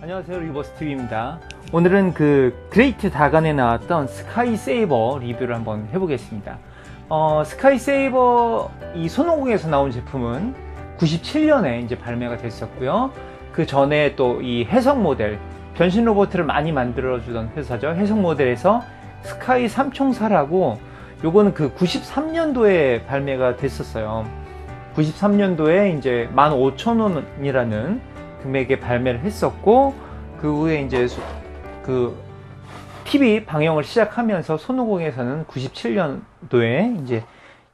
안녕하세요, 리버스TV입니다. 오늘은 그 그레이트 다간에 나왔던 스카이세이버 리뷰를 한번 해보겠습니다. 스카이세이버 이 손오공에서 나온 제품은 97년에 이제 발매가 됐었고요. 그 전에 또 이 해석 모델, 변신 로봇을 많이 만들어주던 회사죠. 해석 모델에서 스카이 삼총사라고, 요거는 그 93년도에 발매가 됐었어요. 93년도에 이제 15,000원이라는 금액에 발매를 했었고, 그 후에 이제 그 TV 방영을 시작하면서 손오공에서는 97년도에 이제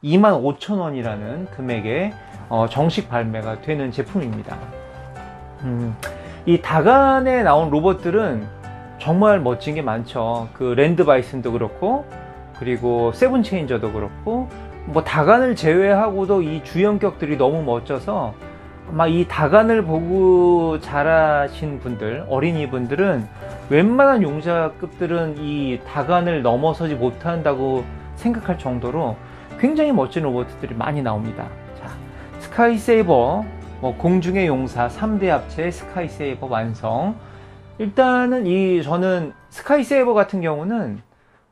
25,000원이라는 금액에 정식 발매가 되는 제품입니다. 이 다간에 나온 로봇들은 정말 멋진 게 많죠. 그 랜드 바이슨도 그렇고, 그리고 세븐 체인저도 그렇고, 뭐 다간을 제외하고도 이 주연격들이 너무 멋져서 아마 이 다간을 보고 자라신 분들, 어린이분들은 웬만한 용자급들은 이 다간을 넘어서지 못한다고 생각할 정도로 굉장히 멋진 로봇들이 많이 나옵니다. 자, 스카이세이버, 공중의 용사 3대 합체 스카이세이버 완성. 일단은 저는 스카이세이버 같은 경우는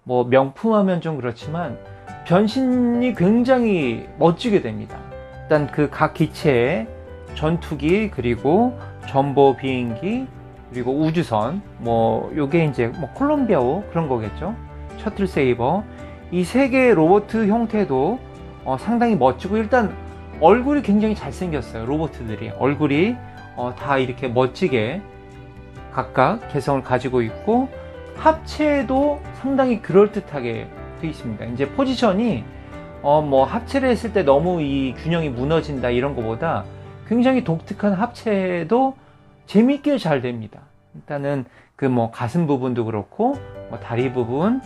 뭐 명품하면 좀 그렇지만 변신이 굉장히 멋지게 됩니다. 일단 그 각 기체에 전투기, 그리고 전보 비행기, 그리고 우주선, 요게 이제 콜롬비아호 그런 거겠죠. 셔틀 세이버. 이 세 개의 로봇 형태도 상당히 멋지고, 일단 얼굴이 굉장히 잘생겼어요. 로봇들이 얼굴이 다 이렇게 멋지게 각각 개성을 가지고 있고, 합체도 상당히 그럴듯하게 되어 있습니다. 이제 포지션이 합체를 했을 때 너무 이 균형이 무너진다 이런 거보다 굉장히 독특한 합체도 재밌게 잘 됩니다. 일단은 그 가슴 부분도 그렇고, 다리 부분,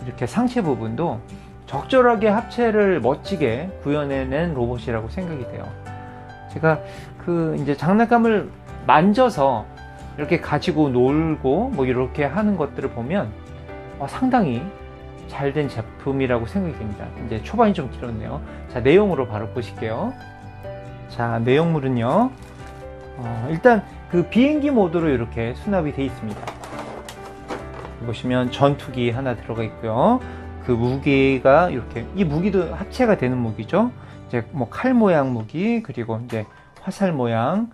이렇게 상체 부분도 적절하게 합체를 멋지게 구현해낸 로봇이라고 생각이 돼요. 제가 이제 장난감을 만져서 이렇게 가지고 놀고 이렇게 하는 것들을 보면 상당히 잘 된 제품이라고 생각이 됩니다. 이제 초반이 좀 길었네요. 자, 내용으로 바로 보실게요. 자, 내용물은요, 일단 그 비행기 모드로 이렇게 수납이 되어 있습니다. 보시면 전투기 하나 들어가 있고요. 그 무기가 이렇게, 이 무기도 합체가 되는 무기죠. 이제 칼 모양 무기, 그리고 이제 화살 모양,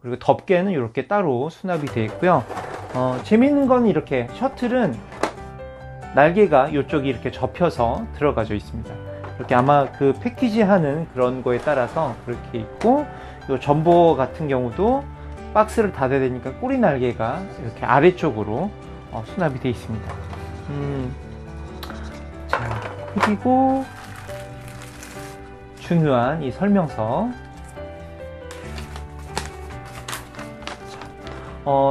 그리고 덮개는 이렇게 따로 수납이 되어 있고요. 재밌는 건 이렇게 셔틀은 날개가 이쪽이 이렇게 접혀서 들어가져 있습니다. 이렇게 아마 그 패키지 하는 그런 거에 따라서 그렇게 있고, 요 전보 같은 경우도 박스를 닫아야 되니까 꼬리 날개가 이렇게 아래쪽으로 수납이 되어 있습니다. 자, 그리고 중요한 이 설명서.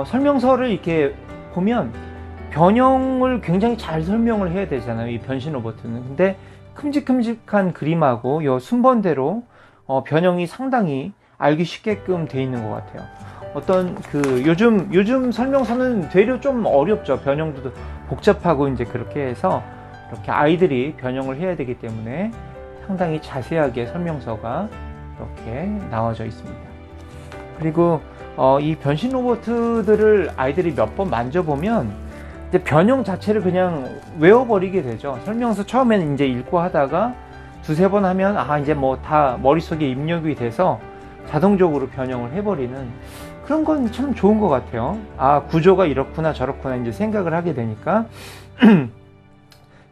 설명서를 이렇게 보면 변형을 굉장히 잘 설명을 해야 되잖아요, 이 변신 로봇은. 근데 큼직큼직한 그림하고 요 순번대로 변형이 상당히 알기 쉽게끔 돼 있는 것 같아요. 어떤 요즘 설명서는 되려 좀 어렵죠. 변형도 복잡하고 이제 그렇게 해서 이렇게 아이들이 변형을 해야 되기 때문에 상당히 자세하게 설명서가 이렇게 나와져 있습니다. 그리고 이 변신 로봇들을 아이들이 몇 번 만져보면 이제 변형 자체를 그냥 외워버리게 되죠. 설명서 처음에는 이제 읽고 하다가 두세 번 하면 이제 다 머릿속에 입력이 돼서 자동적으로 변형을 해버리는 그런 건 참 좋은 것 같아요. 구조가 이렇구나 저렇구나 이제 생각을 하게 되니까.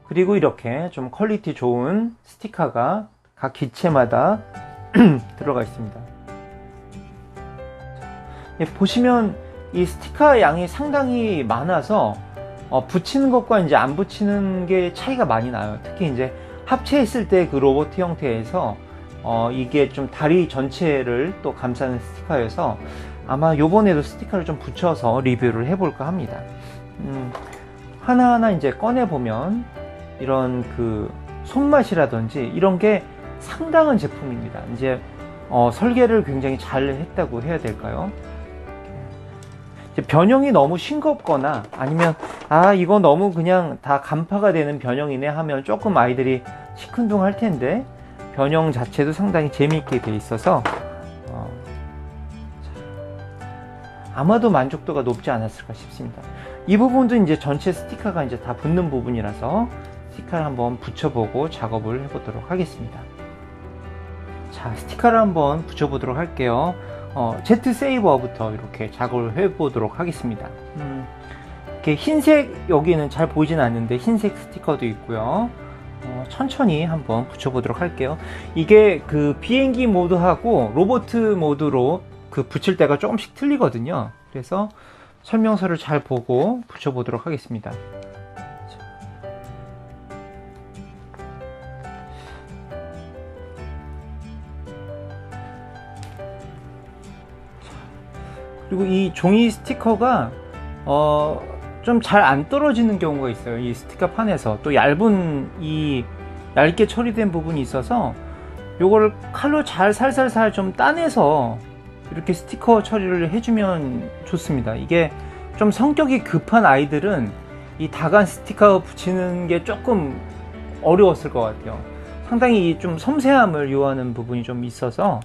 그리고 이렇게 좀 퀄리티 좋은 스티커가 각 기체마다 들어가 있습니다. 보시면 이 스티커 양이 상당히 많아서 붙이는 것과 이제 안 붙이는 게 차이가 많이 나요. 특히 이제 합체했을 때 그 로봇 형태에서 이게 좀 다리 전체를 또 감싸는 스티커여서 아마 요번에도 스티커를 좀 붙여서 리뷰를 해볼까 합니다. 하나하나 이제 꺼내보면 이런 그 손맛이라든지 이런 게 상당한 제품입니다. 이제 설계를 굉장히 잘 했다고 해야 될까요? 변형이 너무 싱겁거나 아니면 이거 너무 그냥 다 간파가 되는 변형이네 하면 조금 아이들이 시큰둥할 텐데, 변형 자체도 상당히 재미있게 돼 있어서 아마도 만족도가 높지 않았을까 싶습니다. 이 부분도 이제 전체 스티커가 이제 다 붙는 부분이라서 스티커를 한번 붙여보고 작업을 해보도록 하겠습니다. 자, 스티커를 한번 붙여보도록 할게요. Z 세이버부터 이렇게 작업을 해보도록 하겠습니다. 이렇게 흰색, 여기는 잘 보이진 않는데 흰색 스티커도 있고요. 천천히 한번 붙여보도록 할게요. 이게 그 비행기 모드하고 로보트 모드로 그 붙일 때가 조금씩 틀리거든요. 그래서 설명서를 잘 보고 붙여보도록 하겠습니다. 그리고 이 종이 스티커가 좀 잘 안 떨어지는 경우가 있어요. 이 스티커 판에서 또 얇게 처리된 부분이 있어서 요거를 칼로 잘 살살살 좀 따내서 이렇게 스티커 처리를 해주면 좋습니다. 이게 좀 성격이 급한 아이들은 이 다간 스티커 붙이는 게 조금 어려웠을 것 같아요. 상당히 좀 섬세함을 요하는 부분이 좀 있어서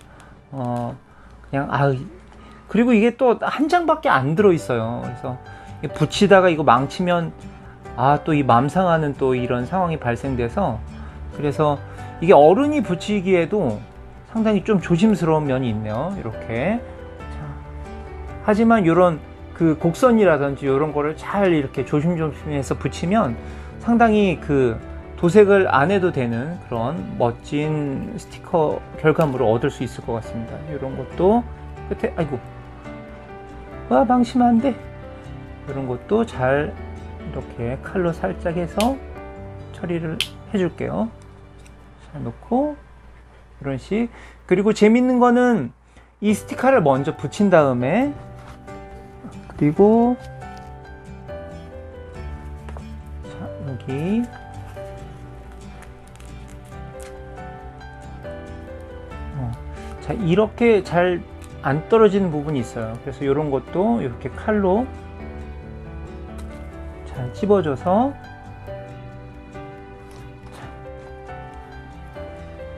그리고 이게 또 한 장밖에 안 들어 있어요. 그래서 붙이다가 이거 망치면 또 이 맘상하는 또 이런 상황이 발생돼서, 그래서 이게 어른이 붙이기에도 상당히 좀 조심스러운 면이 있네요. 이렇게. 하지만 이런 그 곡선이라든지 이런 거를 잘 이렇게 조심조심해서 붙이면 상당히 그 도색을 안 해도 되는 그런 멋진 스티커 결과물을 얻을 수 있을 것 같습니다. 이런 것도 끝에 망치면 안 돼. 이런 것도 잘 이렇게 칼로 살짝 해서 처리를 해줄게요. 잘 놓고 이런 식. 그리고 재밌는 거는 이 스티커를 먼저 붙인 다음에, 그리고 여기 이렇게 잘 안 떨어지는 부분이 있어요. 그래서 이런 것도 이렇게 칼로 잘 집어줘서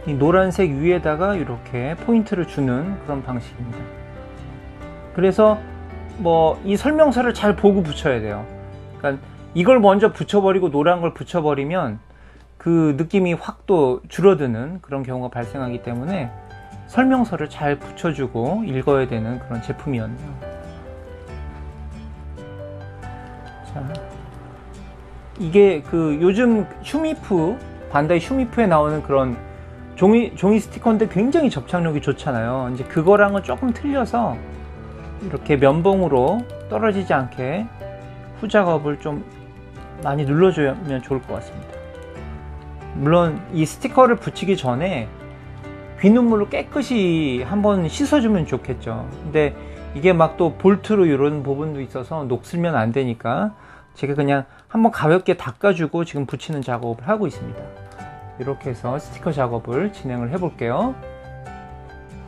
이 노란색 위에다가 이렇게 포인트를 주는 그런 방식입니다. 그래서 이 설명서를 잘 보고 붙여야 돼요. 그러니까 이걸 먼저 붙여버리고 노란 걸 붙여버리면 그 느낌이 확 또 줄어드는 그런 경우가 발생하기 때문에 설명서를 잘 붙여주고 읽어야 되는 그런 제품이었네요. 자, 이게 그 요즘 반다이 슈미프에 나오는 그런 종이 스티커인데 굉장히 접착력이 좋잖아요. 이제 그거랑은 조금 틀려서 이렇게 면봉으로 떨어지지 않게 후작업을 좀 많이 눌러주면 좋을 것 같습니다. 물론 이 스티커를 붙이기 전에 비눗물로 깨끗이 한번 씻어주면 좋겠죠. 근데 이게 막 또 볼트로 이런 부분도 있어서 녹슬면 안 되니까 제가 그냥 한번 가볍게 닦아주고 지금 붙이는 작업을 하고 있습니다. 이렇게 해서 스티커 작업을 진행을 해 볼게요.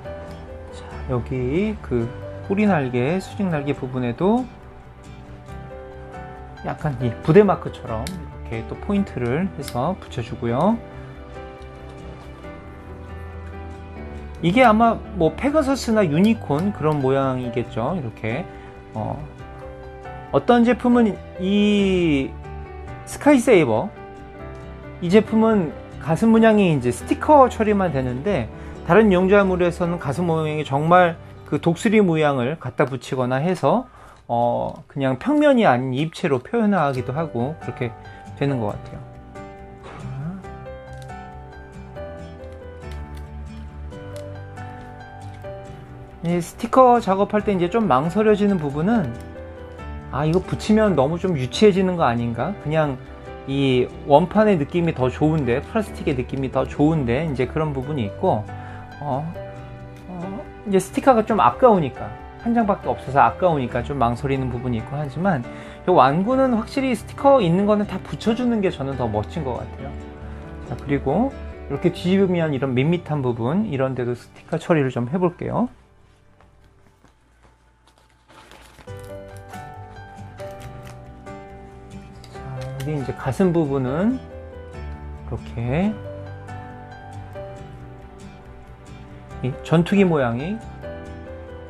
자, 여기 그 뿌리 날개, 수직 날개 부분에도 약간 이 부대 마크처럼 이렇게 또 포인트를 해서 붙여주고요. 이게 아마 페가서스나 유니콘 그런 모양이겠죠. 이렇게 어떤 제품은 이 스카이세이버, 이 제품은 가슴 문양이 이제 스티커 처리만 되는데, 다른 용자물에서는 가슴 모양이 정말 그 독수리 모양을 갖다 붙이거나 해서 그냥 평면이 아닌 입체로 표현하기도 하고 그렇게 되는 것 같아요. 이 스티커 작업할 때 이제 좀 망설여지는 부분은 이거 붙이면 너무 좀 유치해지는 거 아닌가? 그냥 이 원판의 느낌이 더 좋은데, 플라스틱의 느낌이 더 좋은데, 이제 그런 부분이 있고, 이제 스티커가 좀 아까우니까, 한 장밖에 없어서 아까우니까 좀 망설이는 부분이 있고 하지만, 이 완구는 확실히 스티커 있는 거는 다 붙여주는 게 저는 더 멋진 것 같아요. 자, 그리고 이렇게 뒤집으면 이런 밋밋한 부분, 이런 데도 스티커 처리를 좀 해볼게요. 여기 이제 가슴 부분은 이렇게 이 전투기 모양이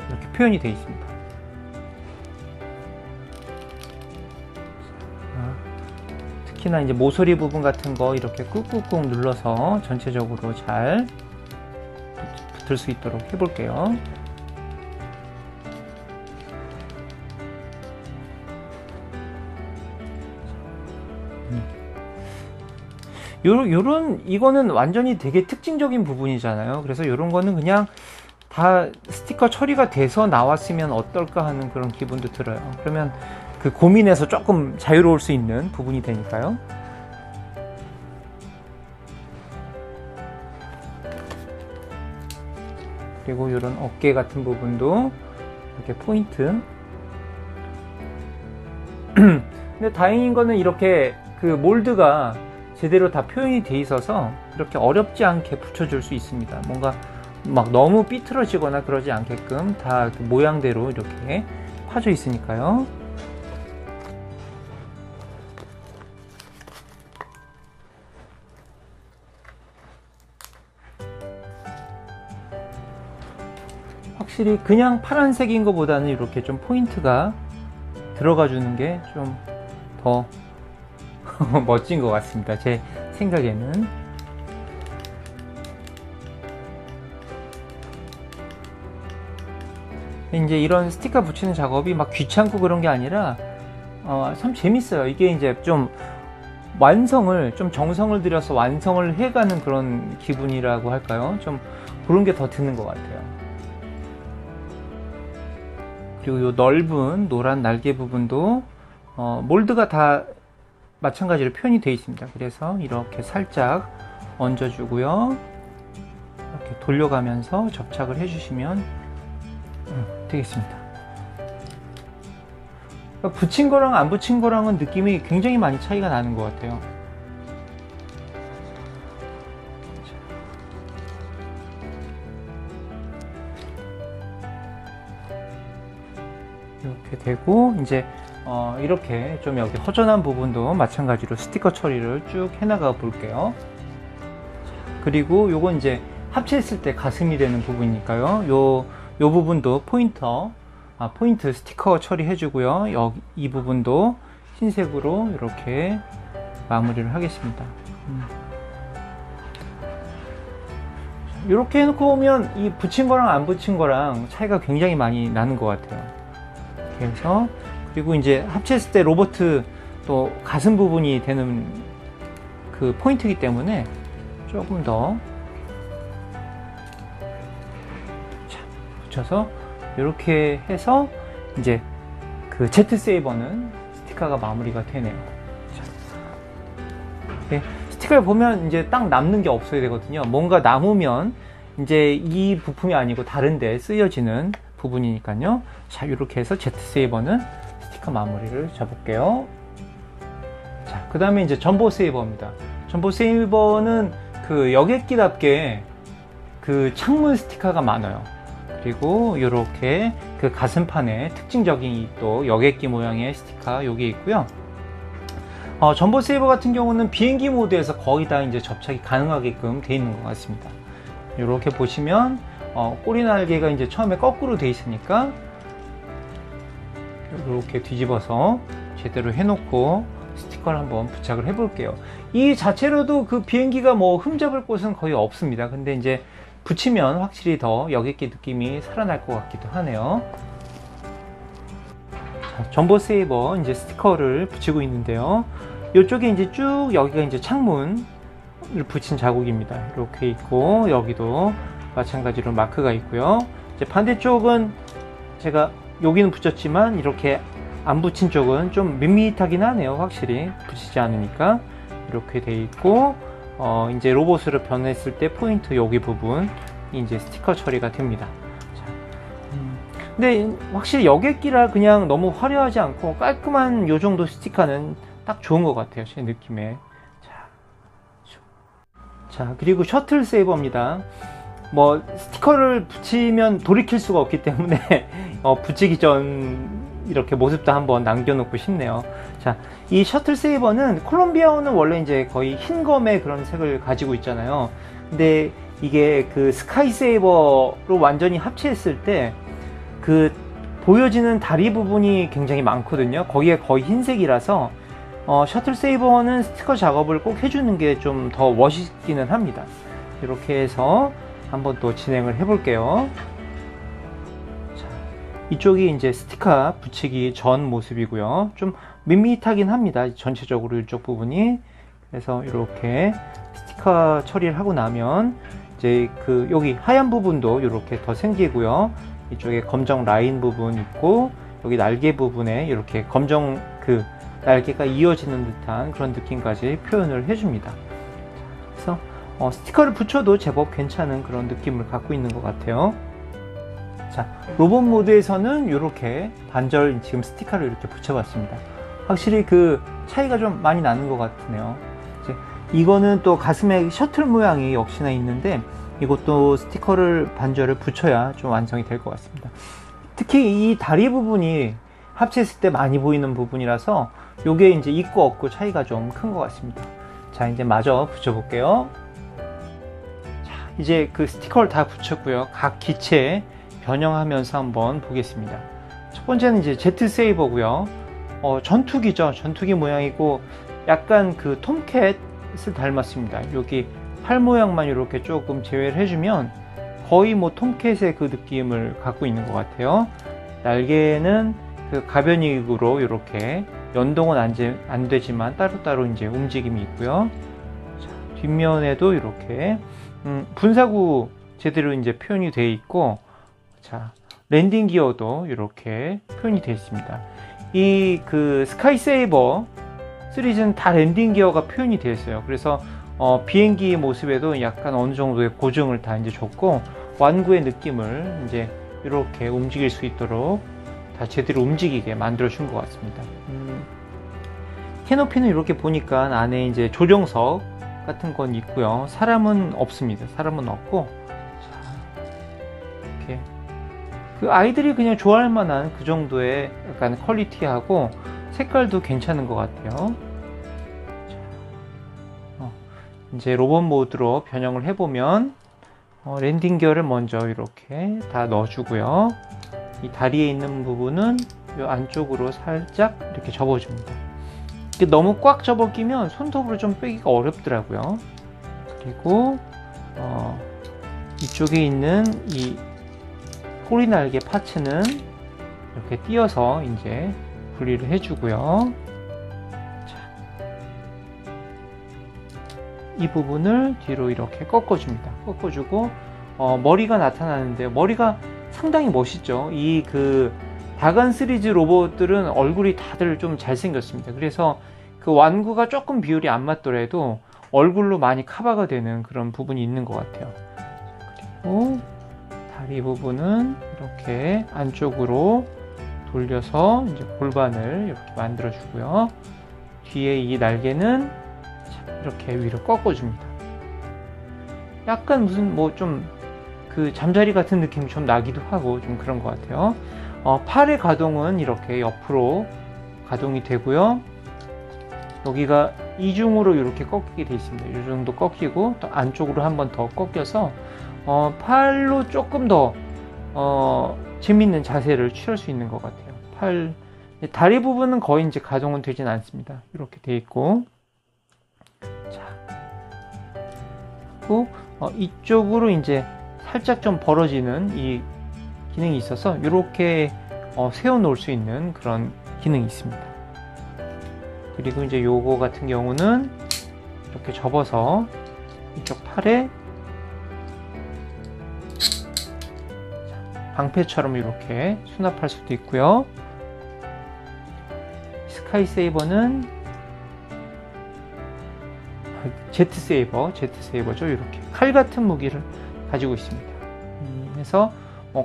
이렇게 표현이 되어 있습니다. 특히나 이제 모서리 부분 같은 거 이렇게 꾹꾹꾹 눌러서 전체적으로 잘 붙을 수 있도록 해볼게요. 이거는 완전히 되게 특징적인 부분이잖아요. 그래서 요런 거는 그냥 다 스티커 처리가 돼서 나왔으면 어떨까 하는 그런 기분도 들어요. 그러면 그 고민에서 조금 자유로울 수 있는 부분이 되니까요. 그리고 이런 어깨 같은 부분도 이렇게 포인트. 근데 다행인 거는 이렇게 그 몰드가 제대로 다 표현이 돼 있어서 이렇게 어렵지 않게 붙여줄 수 있습니다. 뭔가 막 너무 삐뚤어지거나 그러지 않게끔 다 그 모양대로 이렇게 파져 있으니까요. 확실히 그냥 파란색인 것보다는 이렇게 좀 포인트가 들어가 주는 게 좀 더 멋진 것 같습니다. 제 생각에는. 이제 이런 스티커 붙이는 작업이 막 귀찮고 그런 게 아니라 참 재밌어요. 이게 이제 좀 완성을, 좀 정성을 들여서 완성을 해가는 그런 기분이라고 할까요? 좀 그런 게 더 드는 것 같아요. 그리고 이 넓은 노란 날개 부분도 몰드가 다 마찬가지로 표현이 되어 있습니다. 그래서 이렇게 살짝 얹어주고요. 이렇게 돌려가면서 접착을 해주시면 되겠습니다. 붙인 거랑 안 붙인 거랑은 느낌이 굉장히 많이 차이가 나는 것 같아요. 이렇게 되고, 이제 이렇게 좀 여기 허전한 부분도 마찬가지로 스티커 처리를 쭉 해나가 볼게요. 그리고 요건 이제 합체했을 때 가슴이 되는 부분이니까요. 요 부분도 포인트 스티커 처리해 주고요. 이 부분도 흰색으로 이렇게 마무리를 하겠습니다. 이렇게 해놓고 보면 이 붙인 거랑 안 붙인 거랑 차이가 굉장히 많이 나는 것 같아요. 이렇게 해서, 그리고 이제 합체했을 때 로버트 또 가슴 부분이 되는 그 포인트이기 때문에 조금 더 붙여서 이렇게 해서 이제 그 제트 세이버는 스티커가 마무리가 되네요. 네, 스티커를 보면 이제 딱 남는 게 없어야 되거든요. 뭔가 남으면 이제 이 부품이 아니고 다른 데 쓰여지는 부분이니까요. 자, 이렇게 해서 제트 세이버는 스티커 마무리를 잡을게요. 자, 그 다음에 이제 전보 세이버입니다. 전보 세이버는 그 여객기답게 그 창문 스티커가 많아요. 그리고 이렇게 그 가슴판에 특징적인 또 여객기 모양의 스티커 여기 있고요. 전보 세이버 같은 경우는 비행기 모드에서 거의 다 이제 접착이 가능하게끔 되어 있는 것 같습니다. 이렇게 보시면 꼬리 날개가 이제 처음에 거꾸로 되어 있으니까 이렇게 뒤집어서 제대로 해놓고 스티커를 한번 부착을 해 볼게요. 이 자체로도 그 비행기가 뭐 흠잡을 곳은 거의 없습니다. 근데 이제 붙이면 확실히 더 여객기 느낌이 살아날 것 같기도 하네요. 자, 전보 세이버 이제 스티커를 붙이고 있는데요. 이쪽에 이제 쭉 여기가 이제 창문을 붙인 자국입니다. 이렇게 있고, 여기도 마찬가지로 마크가 있고요. 이제 반대쪽은 제가 여기는 붙였지만 이렇게 안 붙인 쪽은 좀 밋밋하긴 하네요. 확실히 붙이지 않으니까. 이렇게 돼 있고, 이제 로봇으로 변했을 때 포인트 여기 부분 이제 스티커 처리가 됩니다. 자, 근데 확실히 여객기라 그냥 너무 화려하지 않고 깔끔한 요 정도 스티커는 딱 좋은 것 같아요. 제 느낌에. 자, 그리고 셔틀 세이버입니다. 뭐 스티커를 붙이면 돌이킬 수가 없기 때문에 붙이기 전 이렇게 모습도 한번 남겨놓고 싶네요. 자, 이 셔틀 세이버는 콜롬비아어는 원래 이제 거의 흰 검의 그런 색을 가지고 있잖아요. 근데 이게 그 스카이 세이버로 완전히 합체했을 때 그 보여지는 다리 부분이 굉장히 많거든요. 거기에 거의 흰색이라서 셔틀 세이버는 스티커 작업을 꼭 해주는 게 좀 더 멋있기는 합니다. 이렇게 해서 한번 또 진행을 해 볼게요. 이쪽이 이제 스티커 붙이기 전 모습이고요. 좀 밋밋하긴 합니다. 전체적으로 이쪽 부분이. 그래서 이렇게 스티커 처리를 하고 나면 이제 그 여기 하얀 부분도 이렇게 더 생기고요. 이쪽에 검정 라인 부분 있고 여기 날개 부분에 이렇게 검정 그 날개가 이어지는 듯한 그런 느낌까지 표현을 해줍니다. 그래서 스티커를 붙여도 제법 괜찮은 그런 느낌을 갖고 있는 것 같아요. 자, 로봇 모드에서는 이렇게 반절 지금 스티커를 이렇게 붙여봤습니다. 확실히 그 차이가 좀 많이 나는 것 같으네요. 이거는 또 가슴에 셔틀 모양이 역시나 있는데 이것도 스티커를 반절을 붙여야 좀 완성이 될 것 같습니다. 특히 이 다리 부분이 합체했을 때 많이 보이는 부분이라서 요게 이제 있고 없고 차이가 좀 큰 것 같습니다. 자, 이제 마저 붙여볼게요. 자, 이제 그 스티커를 다 붙였고요. 각 기체 변형하면서 한번 보겠습니다. 첫 번째는 이제 제트 세이버고요. 전투기죠. 전투기 모양이고 약간 그 톰캣을 닮았습니다. 여기 팔 모양만 이렇게 조금 제외를 해주면 거의 뭐 톰캣의 그 느낌을 갖고 있는 것 같아요. 날개는 그 가변익으로 이렇게 연동은 안 되지만 따로따로 이제 움직임이 있고요. 자, 뒷면에도 이렇게 분사구 제대로 이제 표현이 되어 있고, 자, 랜딩 기어도 이렇게 표현이 되어 있습니다. 이 그 스카이 세이버 시리즈는 다 랜딩 기어가 표현이 되어 있어요. 그래서 비행기 모습에도 약간 어느 정도의 고정을 다 이제 줬고 완구의 느낌을 이제 이렇게 움직일 수 있도록 다 제대로 움직이게 만들어 준 것 같습니다. 캐노피는 이렇게 보니까 안에 이제 조정석 같은 건 있고요. 사람은 없습니다. 사람은 없고, 자, 이렇게 그 아이들이 그냥 좋아할 만한 그 정도의 약간 퀄리티하고 색깔도 괜찮은 것 같아요. 자, 이제 로봇 모드로 변형을 해보면 랜딩 기어를 먼저 이렇게 다 넣어주고요. 이 다리에 있는 부분은 이 안쪽으로 살짝 이렇게 접어줍니다. 이게 너무 꽉 접어 끼면 손톱으로 좀 빼기가 어렵더라고요. 그리고 이쪽에 있는 이 꼬리 날개 파츠는 이렇게 띄어서 이제 분리를 해주고요. 자, 이 부분을 뒤로 이렇게 꺾어줍니다. 꺾어주고 머리가 나타나는데 머리가 상당히 멋있죠. 이 그 다간 시리즈 로봇들은 얼굴이 다들 좀 잘생겼습니다. 그래서 그 완구가 조금 비율이 안 맞더라도 얼굴로 많이 커버가 되는 그런 부분이 있는 것 같아요. 그리고 다리 부분은 이렇게 안쪽으로 돌려서 이제 골반을 이렇게 만들어 주고요. 뒤에 이 날개는 이렇게 위로 꺾어 줍니다. 약간 무슨 뭐 좀 그 잠자리 같은 느낌이 좀 나기도 하고 좀 그런 것 같아요. 팔의 가동은 이렇게 옆으로 가동이 되고요. 여기가 이중으로 이렇게 꺾이게 되어 있습니다. 이 정도 꺾이고 또 안쪽으로 한 번 더 꺾여서 팔로 조금 더 재밌는 자세를 취할 수 있는 것 같아요. 다리 부분은 거의 이제 가동은 되진 않습니다. 이렇게 되어 있고, 자, 그리고 이쪽으로 이제 살짝 좀 벌어지는 이 기능이 있어서 이렇게 세워 놓을 수 있는 그런 기능이 있습니다. 그리고 이제 요거 같은 경우는 이렇게 접어서 이쪽 팔에 방패처럼 이렇게 수납할 수도 있고요. 스카이 세이버는 제트 세이버죠. 이렇게 칼 같은 무기를 가지고 있습니다. 그래서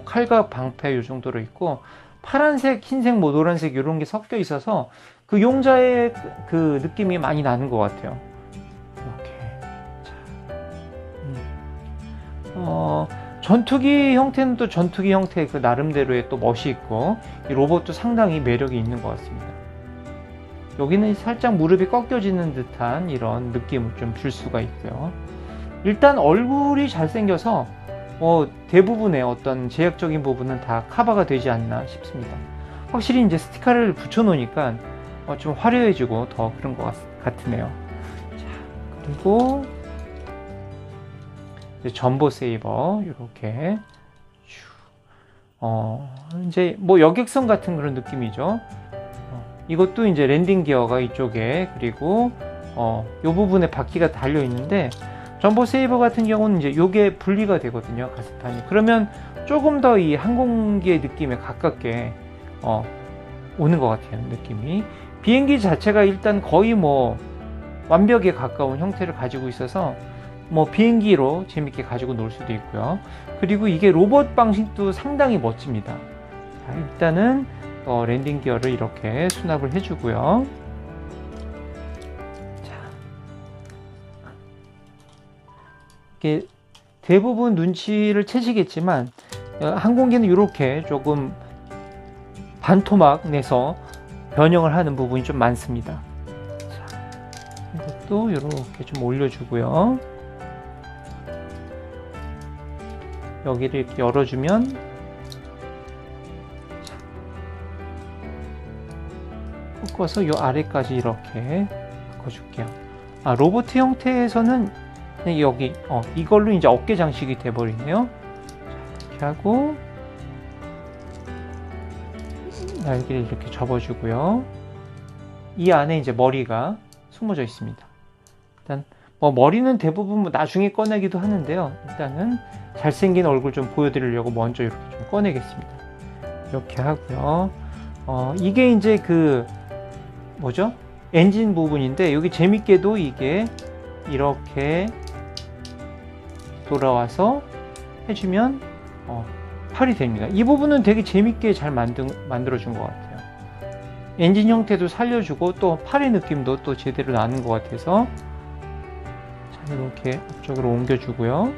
칼과 방패 이 정도로 있고, 파란색, 흰색, 뭐 노란색 이런 게 섞여 있어서 그 용자의 그 느낌이 많이 나는 것 같아요. 이렇게. 전투기 형태는 또 전투기 형태의 그 나름대로의 또 멋이 있고, 이 로봇도 상당히 매력이 있는 것 같습니다. 여기는 살짝 무릎이 꺾여지는 듯한 이런 느낌을 좀 줄 수가 있고요. 일단 얼굴이 잘생겨서 대부분의 어떤 제약적인 부분은 다 커버가 되지 않나 싶습니다. 확실히 이제 스티커를 붙여 놓으니까 좀 화려해지고 더 그런 것 같으네요. 자, 그리고 이제 전보 세이버 이렇게 이제 뭐 여객선 같은 그런 느낌이죠. 이것도 이제 랜딩 기어가 이쪽에, 그리고 이 부분에 바퀴가 달려 있는데, 전보 세이버 같은 경우는 이제 요게 분리가 되거든요, 가스판이. 그러면 조금 더 이 항공기의 느낌에 가깝게 오는 것 같아요, 느낌이. 비행기 자체가 일단 거의 뭐 완벽에 가까운 형태를 가지고 있어서 뭐 비행기로 재밌게 가지고 놀 수도 있고요. 그리고 이게 로봇 방식도 상당히 멋집니다. 자, 일단은 랜딩 기어를 이렇게 수납을 해주고요. 자, 이게 대부분 눈치를 채시겠지만 항공기는 이렇게 조금 반토막 내서 변형을 하는 부분이 좀 많습니다. 자, 이것도 이렇게 좀 올려주고요. 여기를 이렇게 열어주면, 꺾어서 이 아래까지 이렇게 바꿔줄게요. 로봇 형태에서는 여기 이걸로 이제 어깨 장식이 돼버리네요. 이렇게 하고 날개를 이렇게 접어주고요. 이 안에 이제 머리가 숨어져 있습니다. 일단 머리는 대부분 나중에 꺼내기도 하는데요. 일단은 잘생긴 얼굴 좀 보여드리려고 먼저 이렇게 좀 꺼내겠습니다. 이렇게 하고요. 이게 이제 뭐죠? 엔진 부분인데, 여기 재밌게도 이게 이렇게 돌아와서 해주면 팔이 됩니다. 이 부분은 되게 재밌게 잘 만들어준 것 같아요. 엔진 형태도 살려주고 또 팔의 느낌도 또 제대로 나는 것 같아서, 자, 이렇게 앞쪽으로 옮겨주고요.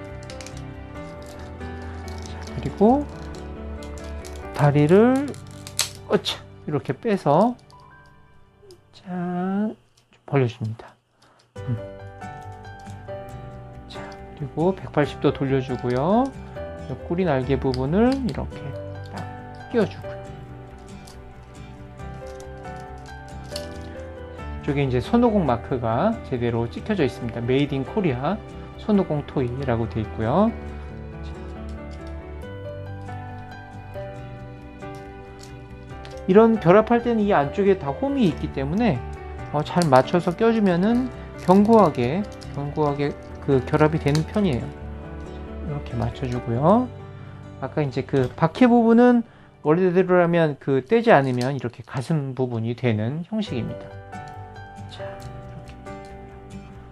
자, 그리고 다리를 이렇게 빼서 자, 벌려줍니다. 자, 그리고 180도 돌려주고요. 꼬리 날개 부분을 이렇게 딱 끼워주고요. 이쪽에 이제 손오공 마크가 제대로 찍혀져 있습니다. 메이드 인 코리아 손오공 토이라고 되어 있고요. 이런 결합할 때는 이 안쪽에 다 홈이 있기 때문에 잘 맞춰서 껴주면은 견고하게 그 결합이 되는 편이에요. 이렇게 맞춰주고요. 아까 이제 그 바퀴 부분은 원래대로라면 떼지 않으면 이렇게 가슴 부분이 되는 형식입니다. 자,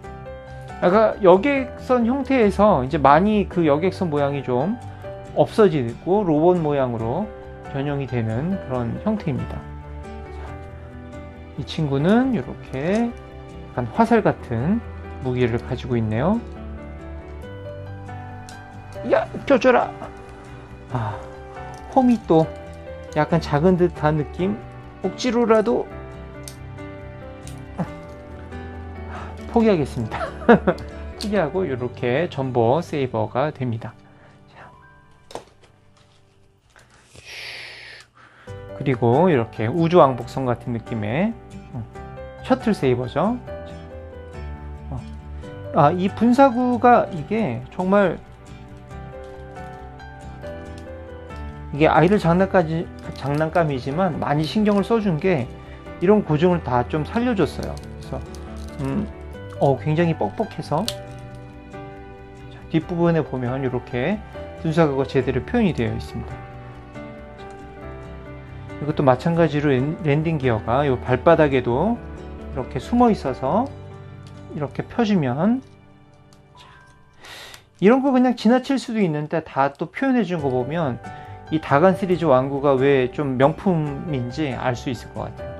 이렇게. 아까 여객선 형태에서 이제 많이 그 여객선 모양이 좀 없어지고 로봇 모양으로 변형이 되는 그런 형태입니다. 이 친구는 이렇게 약간 화살 같은 무기를 가지고 있네요. 야, 껴줘라! 홈이 또 약간 작은 듯한 느낌? 억지로라도 포기하겠습니다. 포기하고 이렇게 전보 세이버가 됩니다. 그리고 이렇게 우주왕복선 같은 느낌의 셔틀 세이버죠. 이 분사구가 이게 정말 이게 아이들 장난감이지만 많이 신경을 써준 게 이런 고증을 다 좀 살려줬어요. 그래서 굉장히 뻑뻑해서 뒷부분에 보면 이렇게 분사구가 제대로 표현이 되어 있습니다. 이것도 마찬가지로 랜딩 기어가 이 발바닥에도 이렇게 숨어 있어서 이렇게 펴주면, 이런 거 그냥 지나칠 수도 있는데 다 또 표현해 준 거 보면 이 다간 시리즈 완구가 왜 좀 명품인지 알 수 있을 것 같아요.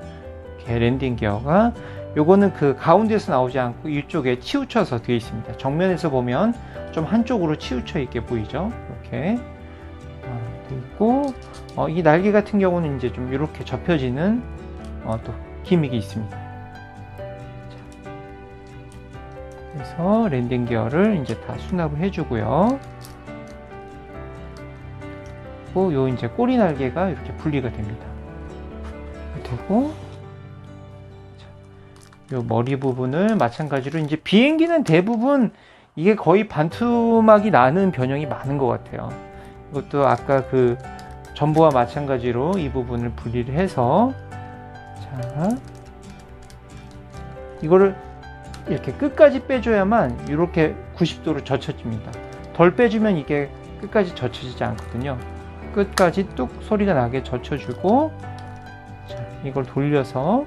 이렇게 랜딩 기어가, 요거는 가운데서 나오지 않고 이쪽에 치우쳐서 되어 있습니다. 정면에서 보면 좀 한쪽으로 치우쳐 있게 보이죠. 이렇게 되어 있고, 이 날개 같은 경우는 이제 좀 이렇게 접혀지는 또 기믹이 있습니다. 자, 그래서 랜딩 기어를 이제 다 수납을 해주고요. 그리고 요 이제 꼬리 날개가 이렇게 분리가 됩니다. 되고, 요 머리 부분을 마찬가지로 이제 비행기는 대부분 이게 거의 반투막이 나는 변형이 많은 것 같아요. 이것도 아까 그 전보와 마찬가지로 이 부분을 분리를 해서 자 이거를 이렇게 끝까지 빼줘야만 이렇게 90도로 젖혀집니다. 덜 빼주면 이게 끝까지 젖혀지지 않거든요. 끝까지 뚝 소리가 나게 젖혀주고 자, 이걸 돌려서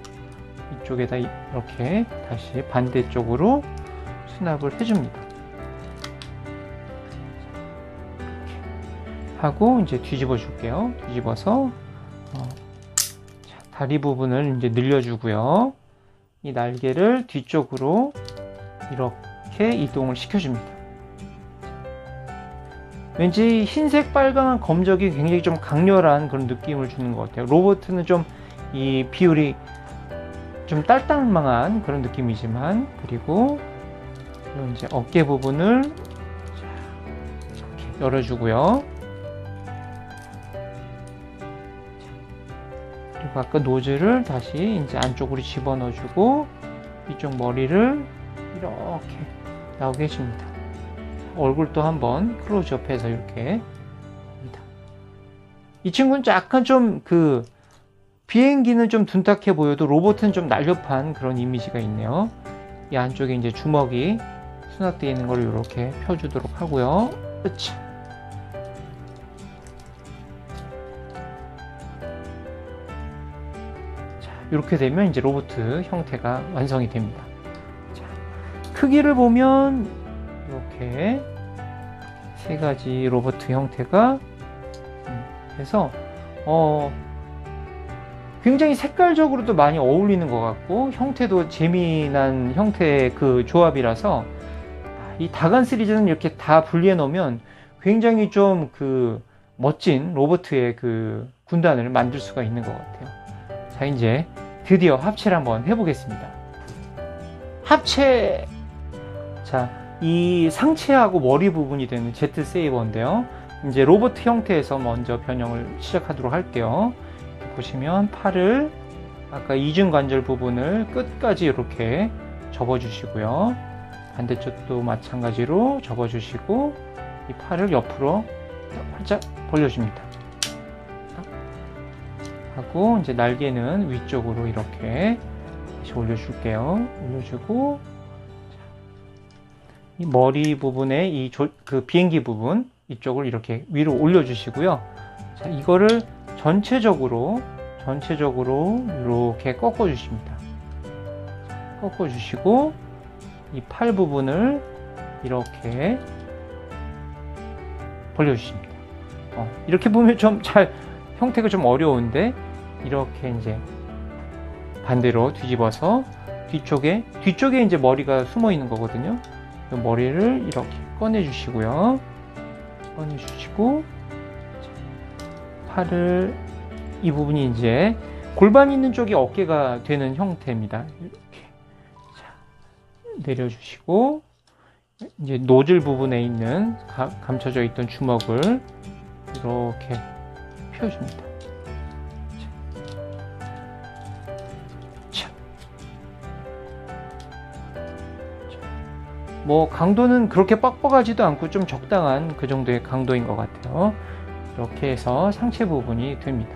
이쪽에다 이렇게 다시 반대쪽으로 수납을 해줍니다. 이렇게 하고 이제 뒤집어 줄게요. 뒤집어서 자, 다리 부분을 이제 늘려주고요. 이 날개를 뒤쪽으로 이렇게 이동을 시켜줍니다. 왠지 흰색, 빨강한 검적이 굉장히 좀 강렬한 그런 느낌을 주는 것 같아요. 로보트는 좀 이 비율이 좀 딸딸망한 그런 느낌이지만, 그리고 이제 어깨 부분을 이렇게 열어주고요. 그리고 아까 노즐을 다시 이제 안쪽으로 집어넣어주고 이쪽 머리를 이렇게 나오게 해줍니다. 얼굴도 한번 클로즈업해서 이렇게 합니다. 이 친구는 약간 좀 그 비행기는 좀 둔탁해 보여도 로봇은 좀 날렵한 그런 이미지가 있네요. 이 안쪽에 이제 주먹이 수납되어 있는 걸 이렇게 펴주도록 하고요. 으차. 자, 이렇게 되면 이제 로봇 형태가 완성이 됩니다. 자, 크기를 보면 이렇게 세 가지 로봇 형태가 해서 굉장히 색깔적으로도 많이 어울리는 것 같고 형태도 재미난 형태의 그 조합이라서 이 다간 시리즈는 이렇게 다 분리해 놓으면 굉장히 좀 그 멋진 로봇의 그 군단을 만들 수가 있는 것 같아요. 자, 이제 드디어 합체를 한번 해보겠습니다. 합체! 자, 이 상체하고 머리 부분이 되는 제트 세이버인데요. 이제 로봇 형태에서 먼저 변형을 시작하도록 할게요. 보시면 팔을 아까 이중관절 부분을 끝까지 이렇게 접어주시고요. 반대쪽도 마찬가지로 접어주시고 이 팔을 옆으로 활짝 벌려줍니다. 하고 이제 날개는 위쪽으로 이렇게 다시 올려줄게요. 올려주고 이 머리 부분에 이 그 비행기 부분 이쪽을 이렇게 위로 올려주시고요. 자, 이거를 전체적으로 이렇게 꺾어 주십니다. 꺾어 주시고 이 팔 부분을 이렇게 벌려 주십니다. 이렇게 보면 좀 형태가 좀 어려운데 이렇게 이제 반대로 뒤집어서 뒤쪽에 이제 머리가 숨어 있는 거거든요. 이 머리를 이렇게 꺼내 주시고요. 꺼내 주시고 팔을 이 부분이 이제 골반 있는 쪽이 어깨가 되는 형태입니다. 이렇게 자, 내려주시고 이제 노즐 부분에 있는 감춰져 있던 주먹을 이렇게 펴줍니다. 자. 뭐 강도는 그렇게 빡빡하지도 않고 좀 적당한 그 정도의 강도인 것 같아요. 이렇게 해서 상체 부분이 됩니다.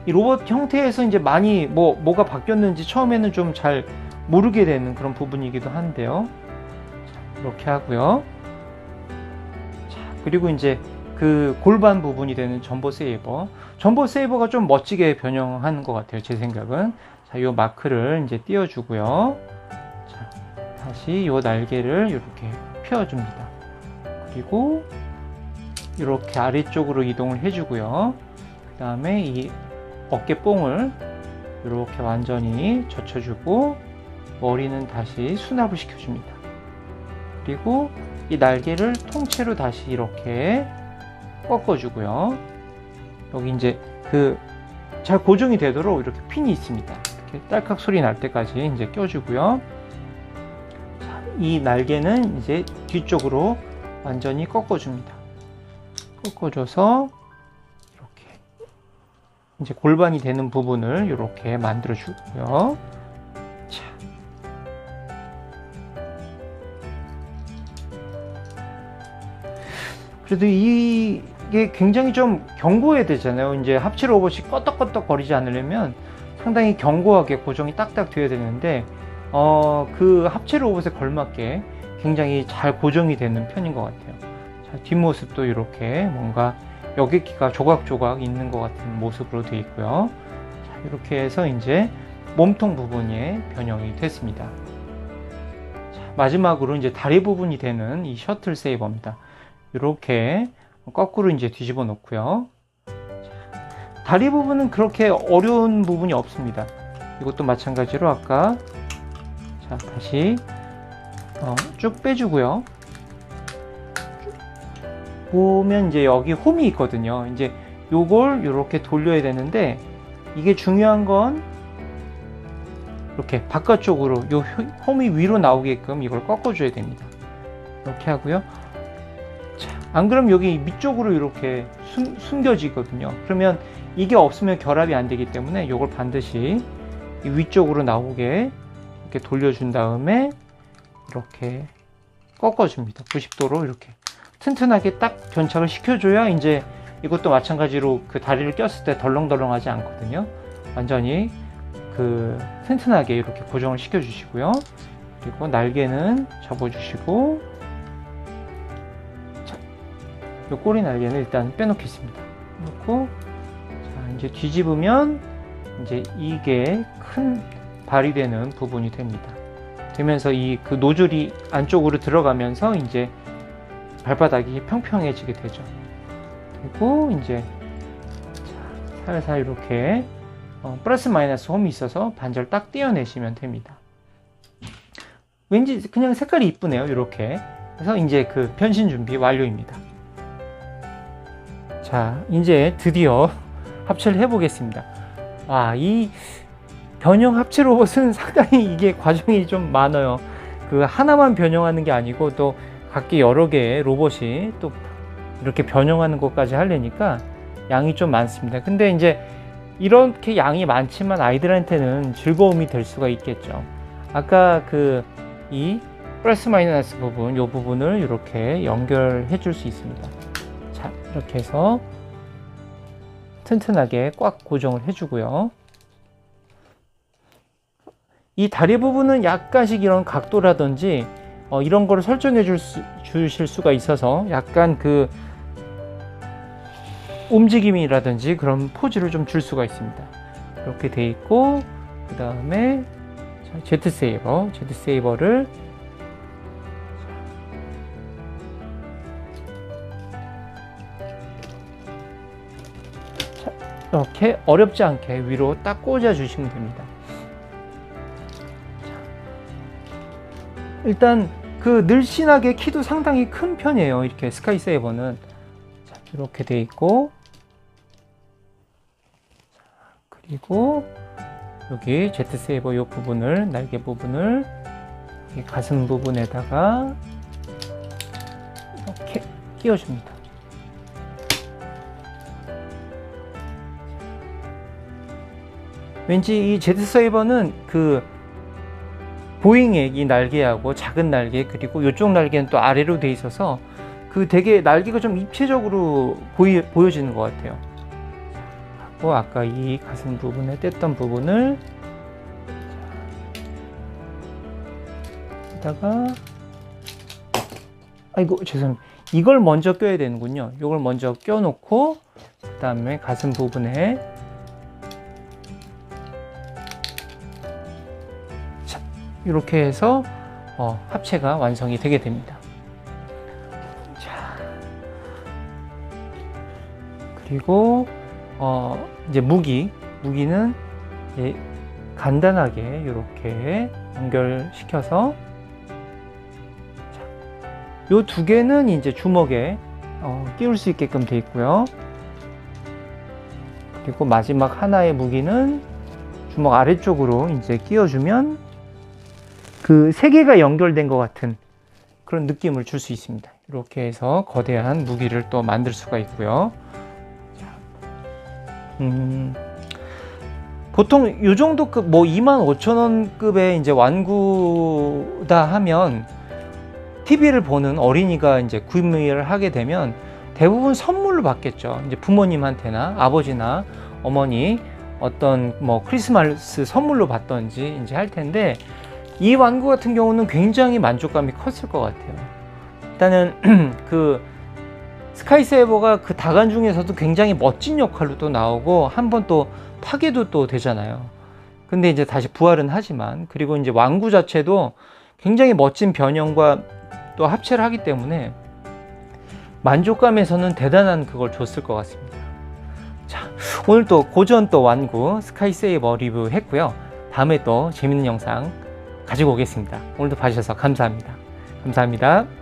이 로봇 형태에서 이제 많이 뭐가 바뀌었는지 처음에는 좀 잘 모르게 되는 그런 부분이기도 한데요. 자, 이렇게 하고요. 자, 그리고 이제 그 골반 부분이 되는 전보 세이버가 좀 멋지게 변형한 것 같아요. 제 생각은. 자, 요 마크를 이제 띄워주고요. 자, 다시 요 날개를 이렇게 펴줍니다. 그리고 이렇게 아래쪽으로 이동을 해주고요. 그 다음에 이 어깨뽕을 이렇게 완전히 젖혀주고 머리는 다시 수납을 시켜줍니다. 그리고 이 날개를 통째로 다시 이렇게 꺾어주고요. 여기 이제 그 잘 고정이 되도록 이렇게 핀이 있습니다. 이렇게 딸깍 소리 날 때까지 이제 껴주고요. 자, 이 날개는 이제 뒤쪽으로 완전히 꺾어줍니다. 꺾어줘서 이렇게 이제 골반이 되는 부분을 이렇게 만들어 주고요. 그래도 이게 굉장히 좀 견고해야 되잖아요. 이제 합체 로봇이 껐덕껐덕 거리지 않으려면 상당히 견고하게 고정이 딱딱 돼야 되는데 그 합체 로봇에 걸맞게 굉장히 잘 고정이 되는 편인 것 같아요. 자, 뒷모습도 이렇게 뭔가 여객기가 조각조각 있는 것 같은 모습으로 되어 있고요. 자, 이렇게 해서 이제 몸통 부분이 변형이 됐습니다. 자, 마지막으로 이제 다리 부분이 되는 이 셔틀 세이버입니다. 이렇게 거꾸로 이제 뒤집어 놓고요. 자, 다리 부분은 그렇게 어려운 부분이 없습니다. 이것도 마찬가지로 아까 자, 다시 쭉 빼주고요. 보면 이제 여기 홈이 있거든요. 이제 요걸 이렇게 돌려야 되는데 이게 중요한 건 이렇게 바깥쪽으로 요 홈이 위로 나오게끔 이걸 꺾어줘야 됩니다. 이렇게 하고요. 자, 안 그러면 여기 밑쪽으로 이렇게 숨겨지거든요. 그러면 이게 없으면 결합이 안 되기 때문에 이걸 반드시 위쪽으로 나오게 이렇게 돌려준 다음에 이렇게 꺾어줍니다. 90도로 이렇게 튼튼하게 딱 견착을 시켜줘야 이제 이것도 마찬가지로 그 다리를 꼈을 때 덜렁덜렁하지 않거든요. 완전히 그 튼튼하게 이렇게 고정을 시켜주시고요. 그리고 날개는 접어주시고, 자, 이 꼬리 날개는 일단 빼놓겠습니다. 놓고, 자, 이제 뒤집으면 이제 이게 큰 발이 되는 부분이 됩니다. 되면서 이 그 노즐이 안쪽으로 들어가면서 이제 발바닥이 평평해지게 되죠. 그리고 이제 살살 이렇게 플러스 마이너스 홈이 있어서 반절 딱 떼어내시면 됩니다. 왠지 그냥 색깔이 이쁘네요. 이렇게. 그래서 이제 그 변신 준비 완료입니다. 자, 이제 드디어 합체를 해보겠습니다. 와, 이 변형 합체 로봇은 상당히 이게 과정이 좀 많아요. 그 하나만 변형하는 게 아니고 또 각기 여러 개의 로봇이 또 이렇게 변형하는 것까지 하려니까 양이 좀 많습니다. 근데 이제 이렇게 양이 많지만 아이들한테는 즐거움이 될 수가 있겠죠. 아까 그 이 플러스 마이너스 부분, 이 부분을 이렇게 연결해 줄 수 있습니다. 자, 이렇게 해서 튼튼하게 꽉 고정을 해주고요. 이 다리 부분은 약간씩 이런 각도라든지 이런 거를 설정해 주실 수가 있어서 약간 그 움직임이라든지 그런 포즈를 좀 줄 수가 있습니다. 이렇게 돼 있고, 그 다음에 제트 세이버를 이렇게 어렵지 않게 위로 딱 꽂아 주시면 됩니다. 일단 그 늘씬하게 키도 상당히 큰 편이에요. 이렇게 스카이 세이버는 이렇게 돼 있고, 그리고 여기 제트 세이버 이 부분을, 날개 부분을 여기 가슴 부분에다가 이렇게 끼워줍니다. 왠지 이 제트 세이버는 그 보잉의 이 날개하고 작은 날개, 그리고 이쪽 날개는 또 아래로 돼 있어서 그 되게 날개가 좀 입체적으로 보여지는 것 같아요. 아까 이 가슴 부분에 뗐던 부분을 여기다가, 아이고 죄송합니다. 이걸 먼저 껴야 되는군요. 이걸 먼저 껴놓고 그 다음에 가슴 부분에 자, 이렇게 해서 합체가 완성이 되게 됩니다. 자, 그리고 이제 무기는 이제 간단하게 이렇게 연결시켜서, 요 두 개는 이제 주먹에 끼울 수 있게끔 되어 있고요. 그리고 마지막 하나의 무기는 주먹 아래쪽으로 이제 끼워주면 그 세 개가 연결된 것 같은 그런 느낌을 줄 수 있습니다. 이렇게 해서 거대한 무기를 또 만들 수가 있고요. 보통 이 정도 급, 뭐 25,000원급의 이제 완구다 하면 TV를 보는 어린이가 이제 구입을 하게 되면 대부분 선물로 받겠죠. 이제 부모님한테나 아버지나 어머니 어떤 뭐 크리스마스 선물로 받던지 이제 할 텐데, 이 완구 같은 경우는 굉장히 만족감이 컸을 것 같아요. 일단은 그 스카이세이버가 그 다간 중에서도 굉장히 멋진 역할로 또 나오고 한 번 또 파괴도 또 되잖아요. 근데 이제 다시 부활은 하지만, 그리고 이제 완구 자체도 굉장히 멋진 변형과 또 합체를 하기 때문에 만족감에서는 대단한 그걸 줬을 것 같습니다. 자, 오늘 또 고전 또 완구 스카이세이버 리뷰 했고요. 다음에 또 재밌는 영상 가지고 오겠습니다. 오늘도 봐주셔서 감사합니다. 감사합니다.